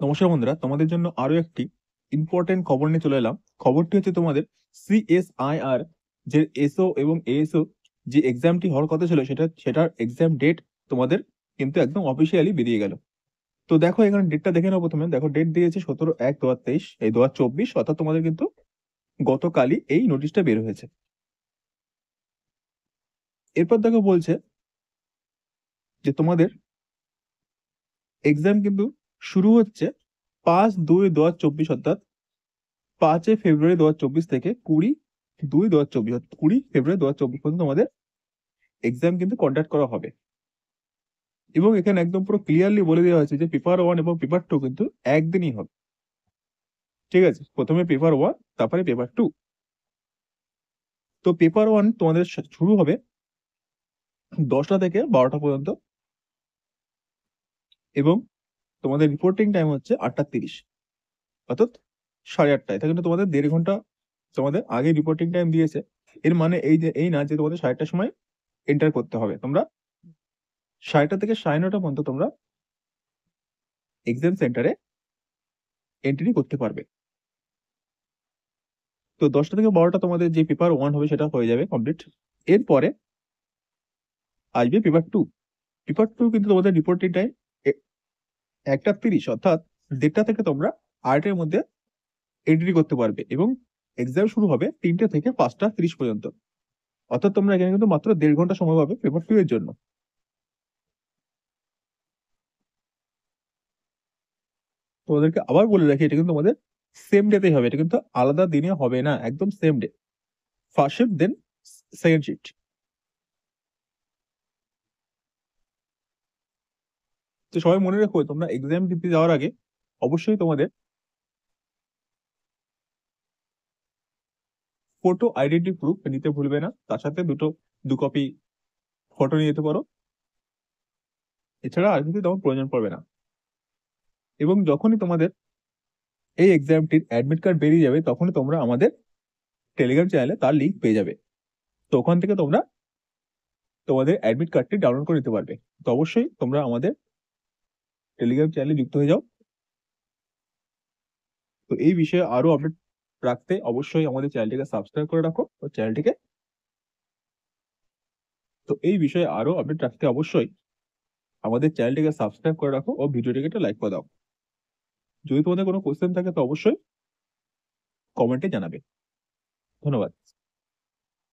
নমস্কার বন্ধুরা, তোমাদের জন্য আরো একটি ইম্পর্টেন্ট খবর নিয়ে চলে এলাম। খবরটি হচ্ছে তোমাদের সিএসআইআর যে এসও এবং এএসও যে এক্সামটি হওয়ার কথা ছিল সেটার এক্সাম ডেট তোমাদের কিন্তু একদম অফিসিয়ালি বেরিয়ে গেল। তো দেখো এখানে ডেটটা দেখে নাও। প্রথমে দেখো ডেট দিয়েছে 17/1/2023, এই 2024, অর্থাৎ তোমাদের কিন্তু গতকালই এই নোটিশটা বের হয়েছে। এরপর দেখো বলছে যে তোমাদের এক্সাম কিন্তু শুরু হচ্ছে 5/2/2024, অর্থাৎ 5 ফেব্রুয়ারি 2024 থেকে 20/2/2024, 20 ফেব্রুয়ারি 2024 পর্যন্ত আমাদের এক্সাম কিন্তু কন্ডাক্ট করা হবে। এবং এখানে একদম পুরো ক্লিয়ারলি বলে দেওয়া হয়েছে যে পেপার 1 এবং পেপার 2 কিন্তু একদিনই হবে। ঠিক আছে, প্রথমে পেপার 1, তারপরে পেপার 2। তো পেপার 1 তোমাদের শুরু হবে 10টা থেকে 12টা পর্যন্ত, এবং তোমাদের রিপোর্টিং টাইম হচ্ছে 8টা 30, অর্থাৎ 8:30। এটা কিন্তু তোমাদের 1.5 ঘন্টা তোমাদের আগে রিপোর্টিং টাইম দিয়েছে। এর মানে এই না যে তোমাদের 8টার সময় এন্টার করতে হবে। তোমরা 8টা থেকে 9:30 পর্যন্ত তোমরা এক্সাম সেন্টারে এন্ট্রি করতে পারবে। তো 10টা থেকে 12টা তোমাদের যে পেপার 1 হবে সেটা হয়ে যাবে কমপ্লিট। এরপরে আসবে পেপার 2। পেপার 2 কিন্তু তোমাদের রিপোর্টিং টাইম 1টা 30, অর্থাৎ 1:30 থেকে তোমরা 8টার মধ্যে এন্ট্রি করতে পারবে, এবং এক্সাম শুরু হবে 3টে থেকে 5টা 30 পর্যন্ত। অর্থাৎ তোমরা এখানে কিন্তু মাত্র 1.5 ঘন্টা সময় পাবে পেপার 2 এর জন্য। তোমাদেরকে আবার বলে রাখি, এটা কিন্তু তোমাদের সেম ডেতেই হবে, এটা কিন্তু আলাদা দিনে হবে না, একদম same day. First shift, then second shift. তো সবাই মনে রেখো, তোমরা এক্সাম দিতে যাওয়ার আগে অবশ্যই তোমাদের ফটো আইডেন্টি প্রুফ নিতে ভুলবে না। তার সাথে 2 কপি ফটো নিয়ে যেতে পারো। এছাড়া আর কিছু তেমন প্রয়োজন পড়বে না। এবং যখনই তোমাদের এই এক্সামটির অ্যাডমিট কার্ড বেরিয়ে যাবে, তখনই তোমরা আমাদের টেলিগ্রাম চ্যানেলে তার লিঙ্ক পেয়ে যাবে। তো ওখান থেকে তোমরা তোমাদের অ্যাডমিট কার্ডটি ডাউনলোড করে নিতে পারবে। তো অবশ্যই তোমরা আমাদের টেলিগ্রাম চ্যানেলে যুক্ত হয়ে যাও। তো এই বিষয়ে আরো আপডেট রাখতে অবশ্যই আমাদের চ্যানেলটিকে সাবস্ক্রাইব করে রাখো ও চ্যানেলটিকে তো এই বিষয়ে আরো আপডেট রাখতে অবশ্যই আমাদের চ্যানেলটিকে সাবস্ক্রাইব করে রাখো ও ভিডিওটিকে একটা লাইক করে দাও। যদি তোমাদের কোনো কোশ্চেন থাকে তো অবশ্যই কমেন্টে জানাবে। ধন্যবাদ।